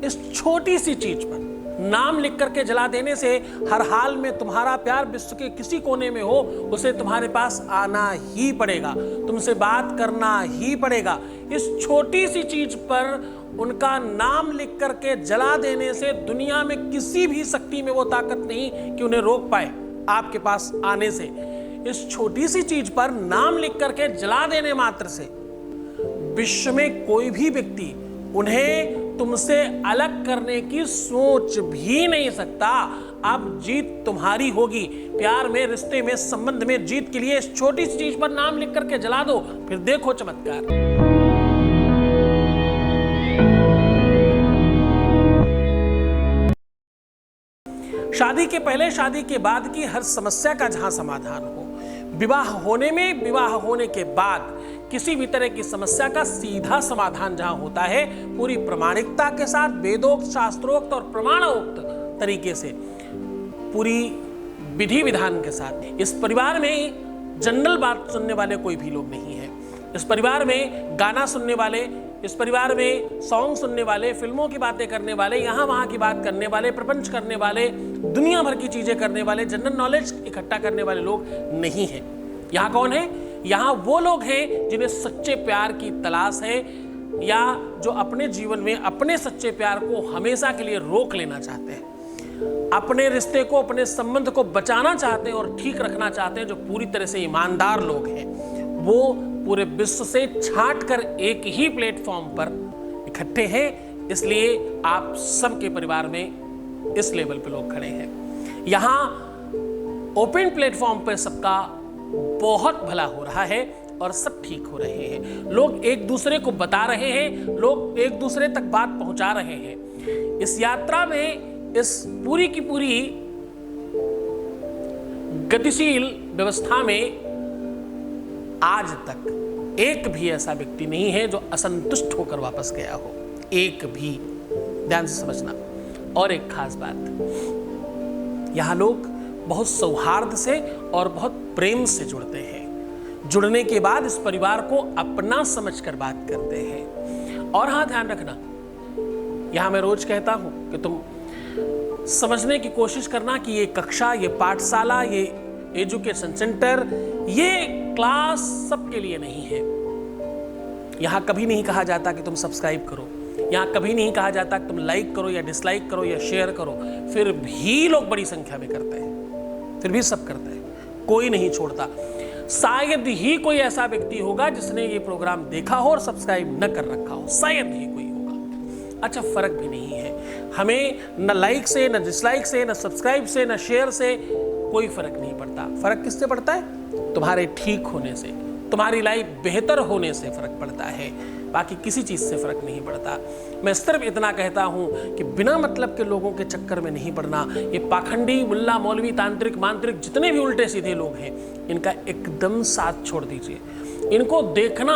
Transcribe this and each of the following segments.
इस छोटी सी चीज पर नाम लिख करके जला देने से हर हाल में तुम्हारा प्यार विश्व के किसी कोने में हो, उसे तुम्हारे पास आना ही पड़ेगा, तुमसे बात करना ही पड़ेगा। इस छोटी सी चीज पर उनका नाम लिख करके जला देने से दुनिया में किसी भी शक्ति में वो ताकत नहीं कि उन्हें रोक पाए आपके पास आने से। इस छोटी सी चीज पर नाम लिख करके जला देने मात्र से विश्व में कोई भी व्यक्ति उन्हें तुमसे अलग करने की सोच भी नहीं सकता। अब जीत तुम्हारी होगी। प्यार में, रिश्ते में, संबंध में जीत के लिए इस छोटी सी चीज पर नाम लिख करके जला दो, फिर देखो चमत्कार। शादी के पहले, शादी के बाद की हर समस्या का जहां समाधान हो, विवाह होने में, विवाह होने के बाद किसी भी तरह की समस्या का सीधा समाधान जहां होता है, पूरी प्रामाणिकता के साथ, वेदोक्त, शास्त्रोक्त और प्रमाणोक्त तरीके से, पूरी विधि विधान के साथ। इस परिवार में जनरल बात सुनने वाले कोई भी लोग नहीं है। इस परिवार में गाना सुनने वाले, इस परिवार में सॉन्ग सुनने वाले, फिल्मों की बातें करने वाले, यहाँ वहाँ की बात करने वाले, प्रपंच करने वाले, दुनिया भर की चीजें करने वाले, जनरल नॉलेज इकट्ठा करने वाले लोग नहीं हैं। यहाँ कौन है? यहाँ वो लोग हैं जिन्हें सच्चे प्यार की तलाश है, या जो अपने जीवन में अपने सच्चे प्यार को हमेशा के लिए रोक लेना चाहते हैं, अपने रिश्ते को, अपने संबंध को बचाना चाहते हैं और ठीक रखना चाहते हैं, जो पूरी तरह से ईमानदार लोग हैं। वो पूरे विश्व से छांट कर एक ही प्लेटफॉर्म पर इकट्ठे हैं। इसलिए आप सबके परिवार में इस लेवल पे लोग खड़े हैं। यहाँ ओपन प्लेटफॉर्म पे सबका बहुत भला हो रहा है और सब ठीक हो रहे हैं। लोग एक दूसरे को बता रहे हैं, लोग एक दूसरे तक बात पहुंचा रहे हैं। इस यात्रा में, इस पूरी की पूरी गतिशील व्यवस्था में आज तक एक भी ऐसा व्यक्ति नहीं है जो असंतुष्ट होकर वापस गया हो। एक भी। ध्यान से समझना। और एक खास बात, यहां लोग बहुत सौहार्द से और बहुत प्रेम से जुड़ते हैं। जुड़ने के बाद इस परिवार को अपना समझकर बात करते हैं। और हाँ, ध्यान रखना, यहां मैं रोज कहता हूं कि तुम समझने की कोशिश करना कि ये कक्षा, ये पाठशाला, ये एजुकेशन सेंटर, ये क्लास सबके लिए नहीं है। यहां कभी नहीं कहा जाता कि तुम सब्सक्राइब करो, यहां कभी नहीं कहा जाता कि तुम लाइक करो या डिसलाइक करो या शेयर करो। फिर भी लोग बड़ी संख्या में करते हैं, फिर भी सब करते हैं, कोई नहीं छोड़ता। शायद ही कोई ऐसा व्यक्ति होगा जिसने ये प्रोग्राम देखा हो और सब्सक्राइब न कर रखा हो, शायद ही कोई होगा। अच्छा, फर्क भी नहीं है। हमें न लाइक से, न डिसलाइक से, न सब्सक्राइब से, न शेयर से कोई फर्क नहीं पड़ता। फर्क किससे पड़ता है? तुम्हारे ठीक होने से, तुम्हारी लाइफ बेहतर होने से फर्क पड़ता है। बाकी किसी चीज से फर्क नहीं पड़ता। मैं सिर्फ इतना कहता हूं कि बिना मतलब के लोगों के चक्कर में नहीं पड़ना। ये पाखंडी, मुल्ला, मौलवी, तांत्रिक, मांत्रिक, जितने भी उल्टे सीधे लोग हैं, इनका एकदम साथ छोड़ दीजिए। इनको देखना,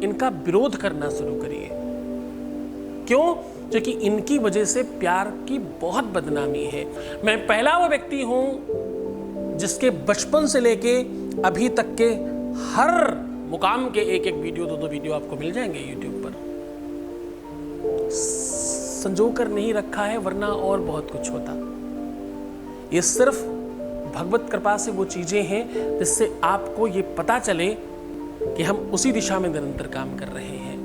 इनका विरोध करना शुरू करिए। क्यों? क्योंकि इनकी वजह से प्यार की बहुत बदनामी है। मैं पहला वो व्यक्ति हूं जिसके बचपन से लेके अभी तक के हर मुकाम के एक एक वीडियो, दो वीडियो आपको मिल जाएंगे यूट्यूब पर। संजो कर नहीं रखा है, वरना और बहुत कुछ होता। ये सिर्फ भगवत कृपा से वो चीजें हैं जिससे आपको ये पता चले कि हम उसी दिशा में निरंतर काम कर रहे हैं।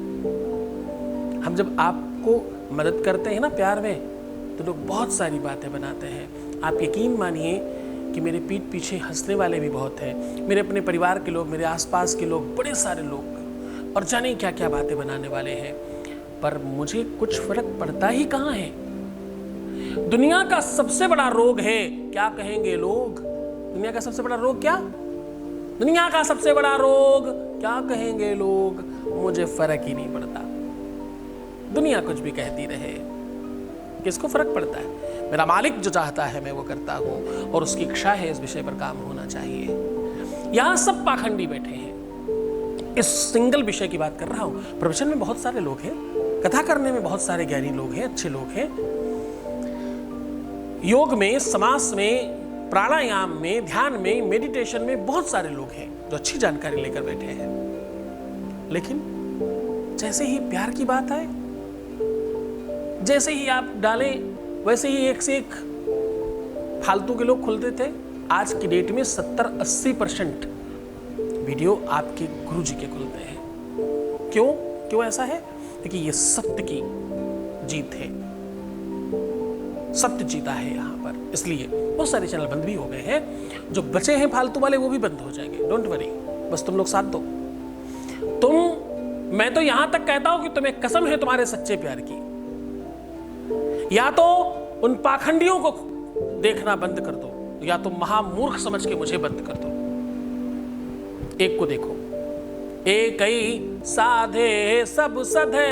हम जब आपको मदद करते हैं ना प्यार में, तो लोग बहुत सारी बातें बनाते हैं। आप यकीन मानिए कि मेरे पीठ पीछे हंसने वाले भी बहुत हैं। मेरे अपने परिवार के लोग, मेरे आसपास के लोग, बड़े सारे लोग, और जाने क्या क्या बातें बनाने वाले हैं। पर मुझे कुछ फर्क पड़ता ही कहाँ है। दुनिया का सबसे बड़ा रोग है, क्या कहेंगे लोग? दुनिया का सबसे बड़ा रोग क्या? दुनिया का सबसे बड़ा रोग क्या कहेंगे लोग? मुझे फर्क ही नहीं पड़ता। दुनिया कुछ भी कहती रहे, किसको फर्क पड़ता है? मेरा मालिक जो चाहता है मैं वो करता हूं, और उसकी इच्छा है इस विषय पर काम होना चाहिए। यहां सब पाखंडी बैठे हैं। इस सिंगल विषय की बात कर रहा हूं। प्रवचन में बहुत सारे लोग हैं, कथा करने में बहुत सारे ज्ञानी लोग हैं, अच्छे लोग हैं। योग में, समास में, प्राणायाम में, ध्यान में, मेडिटेशन में बहुत सारे लोग हैं जो अच्छी जानकारी लेकर बैठे हैं। लेकिन जैसे ही प्यार की बात आए, जैसे ही आप डालें वैसे ही एक से एक फालतू के लोग खुलते थे। आज की डेट में 70-80% वीडियो आपके गुरुजी के खुलते हैं। क्यों ऐसा है? क्योंकि ये सत्य की जीत है, सत्य जीता है यहाँ पर। इसलिए बहुत सारे चैनल बंद भी हो गए हैं। जो बचे हैं फालतू वाले वो भी बंद हो जाएंगे, डोंट वरी, बस तुम लोग साथ दो। मैं तो यहां तक कहता हूं कि तुम्हें कसम है तुम्हारे सच्चे प्यार की, या तो उन पाखंडियों को देखना बंद कर दो, या तो महामूर्ख समझ के मुझे बंद कर दो। एक को देखो, एक ही साधे सब सधे,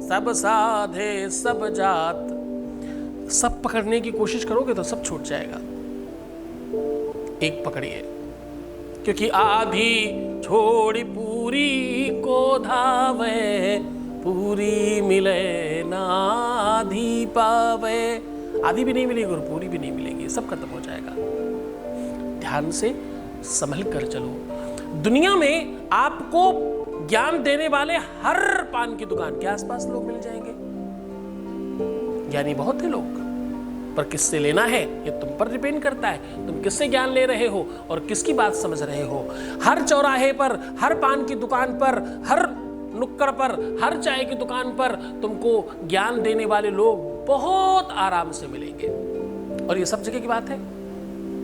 सब साधे सब जात। सब पकड़ने की कोशिश करोगे तो सब छूट जाएगा। एक पकड़िए, क्योंकि आधी छोड़ी पूरी को धावे, पूरी मिले ना आधी पावे। आधी भी नहीं मिलेगी और पूरी भी नहीं मिलेगी, सब खत्म हो जाएगा। ध्यान से संभल कर चलो। दुनिया में आपको ज्ञान देने वाले हर पान की दुकान के आसपास लोग मिल जाएंगे। ज्ञानी बहुत है लोग, पर किससे लेना है ये तुम पर डिपेंड करता है। तुम किससे ज्ञान ले रहे हो और किसकी बात समझ रहे हो। हर चौराहे पर, हर पान की दुकान पर, हर नुक्कड़ पर, हर चाय की दुकान पर तुमको ज्ञान देने वाले लोग बहुत आराम से मिलेंगे। और ये सब जगह की बात है,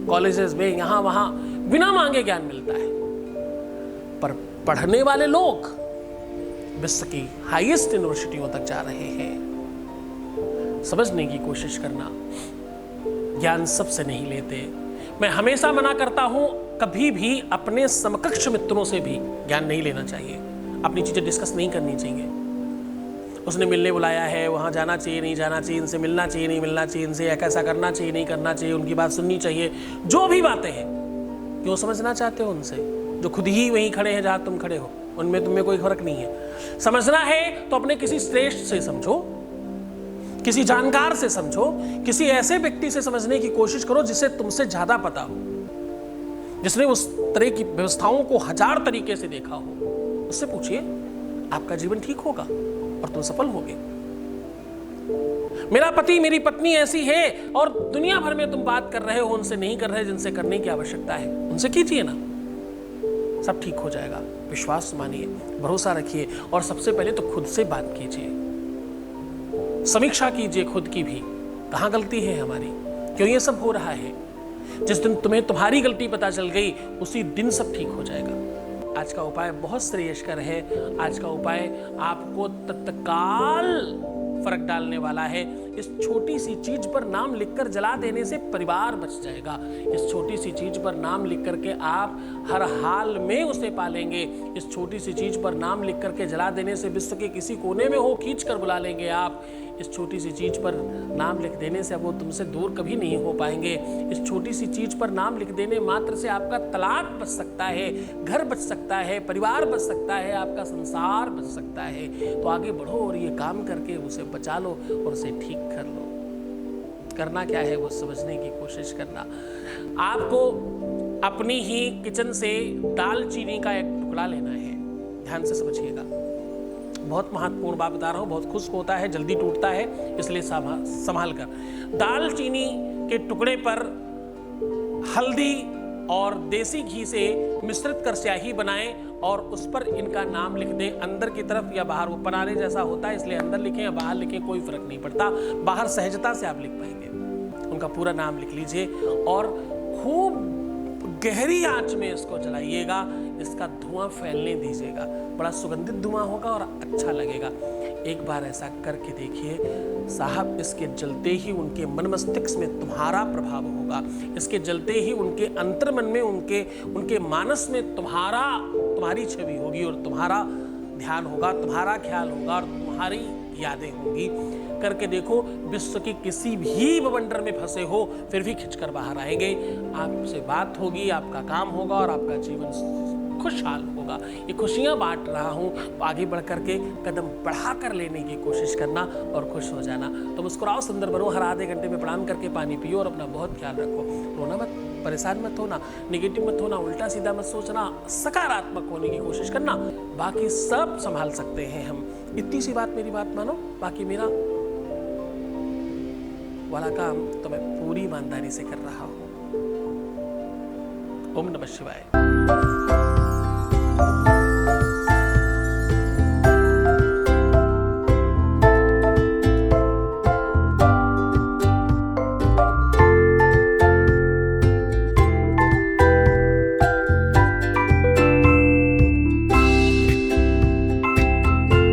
कॉलेजेस में, यहां वहां बिना मांगे ज्ञान मिलता है। पर पढ़ने वाले लोग विश्व की हाईएस्ट यूनिवर्सिटियों तक जा रहे हैं। समझने की कोशिश करना। ज्ञान सबसे नहीं लेते। मैं हमेशा मना करता हूं, कभी भी अपने समकक्ष मित्रों से भी ज्ञान नहीं लेना चाहिए। अपनी चीजें डिस्कस नहीं करनी चाहिए। उसने मिलने बुलाया है, वहां जाना चाहिए नहीं जाना चाहिए, इनसे मिलना चाहिए नहीं मिलना चाहिए, इनसे कैसा करना चाहिए नहीं करना चाहिए, उनकी बात सुननी चाहिए। जो भी बातें हैं क्यों समझना चाहते हो उनसे, जो खुद ही वहीं खड़े हैं जहां तुम खड़े हो, उनमें तुम्हें कोई फर्क नहीं है। समझना है तो अपने किसी श्रेष्ठ से समझो, किसी जानकार से समझो, किसी ऐसे व्यक्ति से समझने की कोशिश करो जिसे तुमसे ज्यादा पता हो, जिसने उस तरह की व्यवस्थाओं को 1000 तरीके से देखा हो। उससे पूछिए, आपका जीवन ठीक होगा और तुम सफल होगे। मेरा पति मेरी पत्नी ऐसी है और दुनिया भर में तुम बात कर रहे हो, उनसे नहीं कर रहे जिनसे करने की आवश्यकता है, उनसे कीजिए ना, सब ठीक हो जाएगा। विश्वास मानिए, भरोसा रखिए और सबसे पहले तो खुद से बात कीजिए। समीक्षा कीजिए खुद की भी, कहां गलती है हमारी, क्यों ये सब हो रहा है। जिस दिन तुम्हें तुम्हारी गलती पता चल गई उसी दिन सब ठीक हो जाएगा। आज का उपाय बहुत श्रेयस्कर है। आज का उपाय आपको तत्काल फर्क डालने वाला है। इस छोटी सी चीज पर नाम लिखकर जला देने से परिवार बच जाएगा। इस छोटी सी चीज पर नाम लिख करके आप हर हाल में उसे पालेंगे। इस छोटी सी चीज पर नाम लिख करके जला देने से विश्व के किसी कोने में हो खींच कर बुला लेंगे आप। इस छोटी सी चीज पर नाम लिख देने से अब वो तुमसे दूर कभी नहीं हो पाएंगे। इस छोटी सी चीज पर नाम लिख देने मात्र से आपका तलाक बच सकता है, घर बच सकता है, परिवार बच सकता है, आपका संसार बच सकता है। तो आगे बढ़ो और ये काम करके उसे बचा लो और उसे ठीक कर लो। करना क्या है वो समझने की कोशिश करना। आपको अपनी ही किचन से दालचीनी का एक टुकड़ा लेना है। ध्यान से समझिएगा, बहुत महत्वपूर्ण बात बता रहा हूँ। बहुत खुश्क होता है, जल्दी टूटता है, इसलिए संभाल कर। दालचीनी के टुकड़े पर हल्दी और देसी घी से मिश्रित कर स्याही बनाएं और उस पर इनका नाम लिख दें, अंदर की तरफ या बाहर। वो पनारे जैसा होता है इसलिए अंदर लिखें या बाहर लिखें कोई फर्क नहीं पड़ता, बाहर सहजता से आप लिख पाएंगे। उनका पूरा नाम लिख लीजिए और खूब गहरी आंच में इसको जलाइएगा। इसका धुआं फैलने दीजिएगा, बड़ा सुगंधित धुआं होगा और अच्छा लगेगा। एक बार ऐसा करके देखिए साहब, इसके जलते ही उनके मन मस्तिष्क में तुम्हारा प्रभाव होगा। इसके जलते ही उनके अंतर्मन में, उनके मानस में तुम्हारी छवि होगी और तुम्हारा ध्यान होगा, तुम्हारा ख्याल होगा और तुम्हारी यादें होंगी। करके देखो, विश्व के किसी भी बवंडर में फंसे हो फिर भी खिंचकर बाहर आएंगे। आपसे बात होगी, आपका काम होगा और आपका जीवन खुशहाल होगा। ये खुशियां बांट रहा हूं, आगे बढ़ करके कदम बढ़ा कर लेने की कोशिश करना और खुश हो जाना। तो मुस्कुराओ, सुंदर बनो, हर आधे घंटे में प्रणाम करके पानी पियो और अपना बहुत ख्याल रखो। रोना मत, परेशान मत होना, नेगेटिव मत होना, उल्टा सीधा मत सोचना, सकारात्मक होने की कोशिश करना। बाकी सब संभाल सकते हैं हम। इतनी सी बात, मेरी बात मानो, बाकी मेरा वाला काम तो मैं पूरी ईमानदारी से कर रहा हूं। ओम नमः शिवाय।